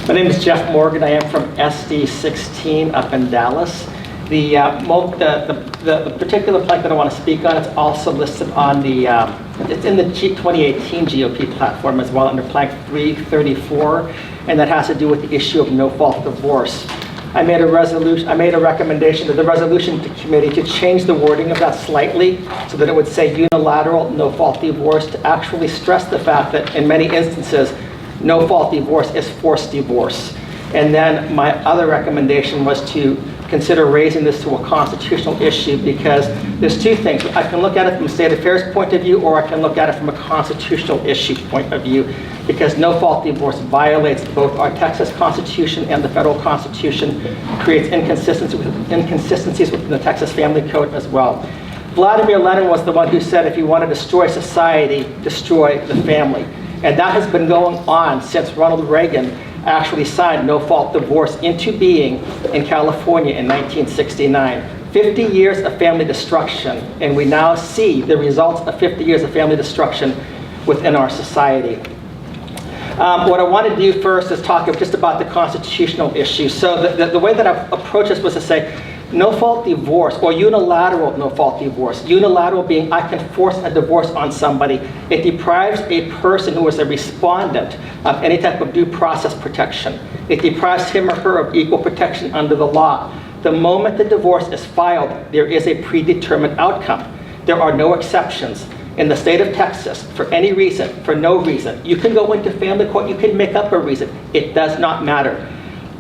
My name is Jeff Morgan. I am from SD16 up in Dallas. The particular plank that I want to speak on is also listed on the, it's in the 2018 GOP platform as well under plank 334, and that has to do with the issue of no-fault divorce. I made a recommendation to the resolution committee to change the wording of that slightly so that it would say unilateral no-fault divorce, to actually stress the fact that in many instances, no-fault divorce is forced divorce. And then my other recommendation was to consider raising this to a constitutional issue, because there's two things. I can look at it from a state affairs point of view, or I can look at it from a constitutional issue point of view, because no-fault divorce violates both our Texas Constitution and the federal Constitution, creates inconsistencies within the Texas Family Code as well. Vladimir Lenin was the one who said, if you want to destroy society, destroy the family. And that has been going on since Ronald Reagan actually signed no-fault divorce into being in California in 1969. 50 years of family destruction, and we now see the results of 50 years of family destruction within our society. What I want to do first is talk just about the constitutional issue. So the way that I've approached this was to say, no-fault divorce, or unilateral no-fault divorce. Unilateral being I can force a divorce on somebody. It deprives a person who is a respondent of any type of due process protection. It deprives him or her of equal protection under the law. The moment the divorce is filed, there is a predetermined outcome. There are no exceptions. In the state of Texas, for any reason, for no reason, you can go into family court, you can make up a reason. It does not matter.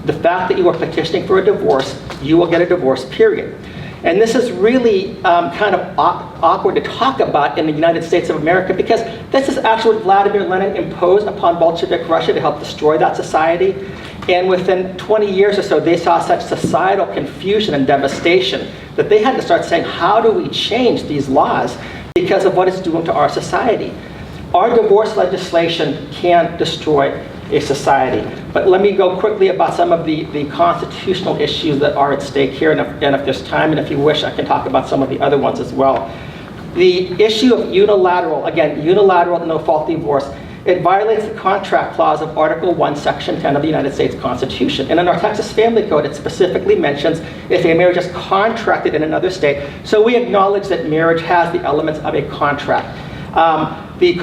The fact that you are petitioning for a divorce, you will get a divorce, period. And this is really kind of awkward to talk about in the United States of America, because this is actually what Vladimir Lenin imposed upon Bolshevik Russia to help destroy that society. And within 20 years or so, they saw such societal confusion and devastation that they had to start saying, how do we change these laws because of what it's doing to our society? Our divorce legislation can destroy a society. But let me go quickly about some of the constitutional issues that are at stake here, and if there's time, and if you wish, I can talk about some of the other ones as well. The issue of unilateral, again, unilateral no-fault divorce, it violates the contract clause of Article 1, Section 10 of the United States Constitution. And in our Texas Family Code, it specifically mentions if a marriage is contracted in another state. So we acknowledge that marriage has the elements of a contract. The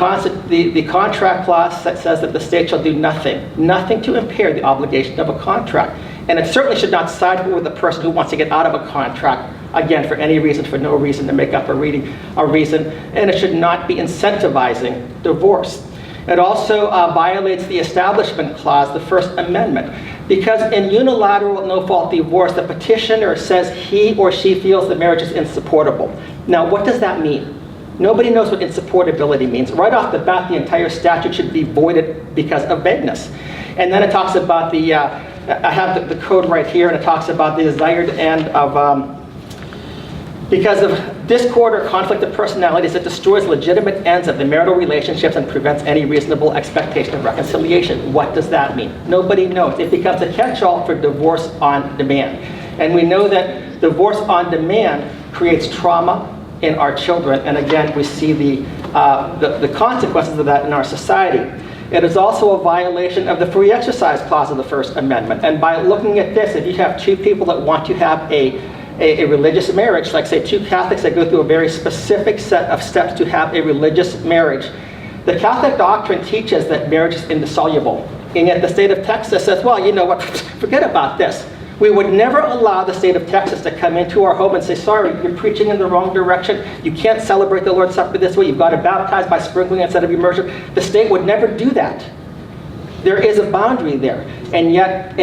contract clause says that the state shall do nothing to impair the obligation of a contract. And it certainly should not side with the person who wants to get out of a contract, again, for any reason, for no reason, to make up a reason. And it should not be incentivizing divorce. It also violates the Establishment Clause, the First Amendment, because in unilateral no-fault divorce, the petitioner says he or she feels the marriage is insupportable. Now, what does that mean? Nobody knows what insupportability means. Right off the bat, the entire statute should be voided because of vagueness. And then it talks about the, I have the code right here, and it talks about the desired end of, because of discord or conflict of personalities, it destroys legitimate ends of the marital relationships and prevents any reasonable expectation of reconciliation. What does that mean? Nobody knows. It becomes a catch-all for divorce on demand. And we know that divorce on demand creates trauma in our children, and again, we see the consequences of that in our society. It is also a violation of the Free Exercise Clause of the First Amendment. And by looking at this, if you have two people that want to have a religious marriage, like say two Catholics that go through a very specific set of steps to have a religious marriage, the Catholic doctrine teaches that marriage is indissoluble. And yet the state of Texas says, well, you know what, forget about this. We would never allow the state of Texas to come into our home and say, sorry, you're preaching in the wrong direction. You can't celebrate the Lord's Supper this way. You've got to baptize by sprinkling instead of immersion. The state would never do that. There is a boundary there. And yet,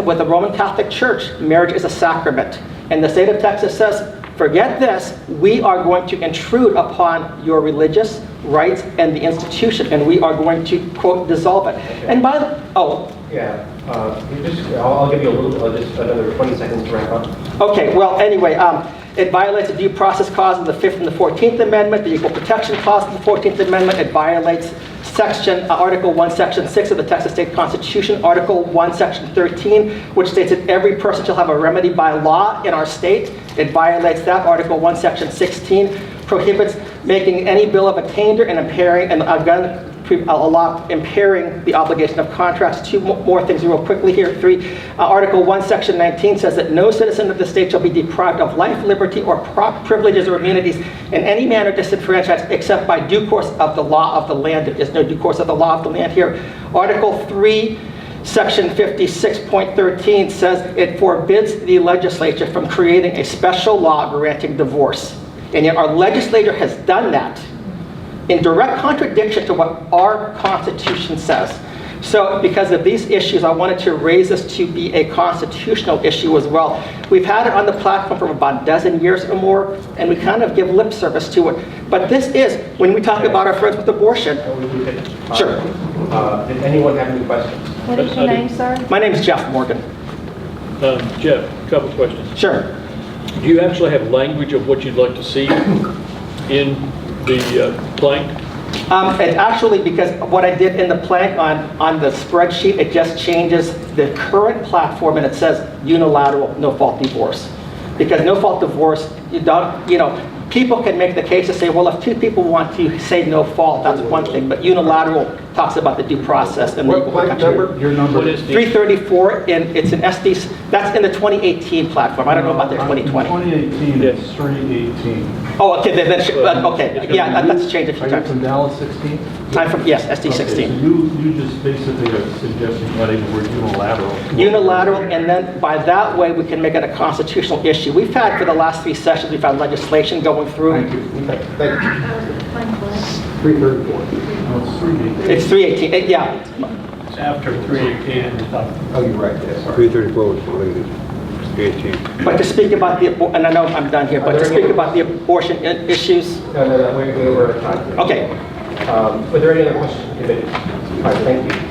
with the Roman Catholic Church, marriage is a sacrament. And the state of Texas says, forget this. We are going to intrude upon your religious rights and the institution, and we are going to, quote, dissolve it. Okay. And by the, yeah, I'll give you just another 20 seconds to wrap up. Okay, well, anyway, it violates the Due Process Clause of the 5th and the 14th Amendment, the Equal Protection Clause of the 14th Amendment. It violates Article 1, Section 6 of the Texas State Constitution, Article 1, Section 13, which states that every person shall have a remedy by law in our state. It violates that. Article 1, Section 16 prohibits making any bill of attainder and impairing a gun a law impairing the obligation of contracts. Two more things real quickly here. 3, Article 1, Section 19 says that no citizen of the state shall be deprived of life, liberty, or privileges or immunities in any manner disenfranchised except by due course of the law of the land. There is no due course of the law of the land here. Article 3, Section 56.13 says it forbids the legislature from creating a special law granting divorce. And yet our legislature has done that in direct contradiction to what our Constitution says. So because of these issues, I wanted to raise this to be a constitutional issue as well. We've had it on the platform for about a dozen years or more, and we kind of give lip service to it. But this is, when we talk about our friends with abortion. Sure. Did anyone have any questions? What is your name, sir? My name is Jeff Morgan. Jeff, a couple questions. Sure. Do you actually have language of what you'd like to see in the plank? It's actually because what I did in the plank on the spreadsheet, it just changes the current platform and it says unilateral no-fault divorce. Because no-fault divorce, you don't, people can make the case to say, well, if two people want to say no fault, that's one thing, but unilateral talks about the due process and the equal protection. Your number What is the 334, and it's an SD, that's in the 2018 platform. I don't know about the 2020. 2018 Yes. is 318. Oh, okay, okay, yeah, that's changed a few Are you times. from Dallas 16? I'm from, yes, SD Okay, so 16. you just basically are suggesting adding the word unilateral. Unilateral, and then by that way, we can make it a constitutional issue. We've had, for the last 3 sessions, we've had legislation going through. Thank you. Okay, thank you. 334. No, it's 318. It's 318, yeah. It's after 318. Oh, you're right, yeah, sorry. 334 was deleted. 318. But to speak about the, and I know I'm done here, but to speak about the abortion issues. No, we were at time. Okay. Were there any other questions? All right, thank you.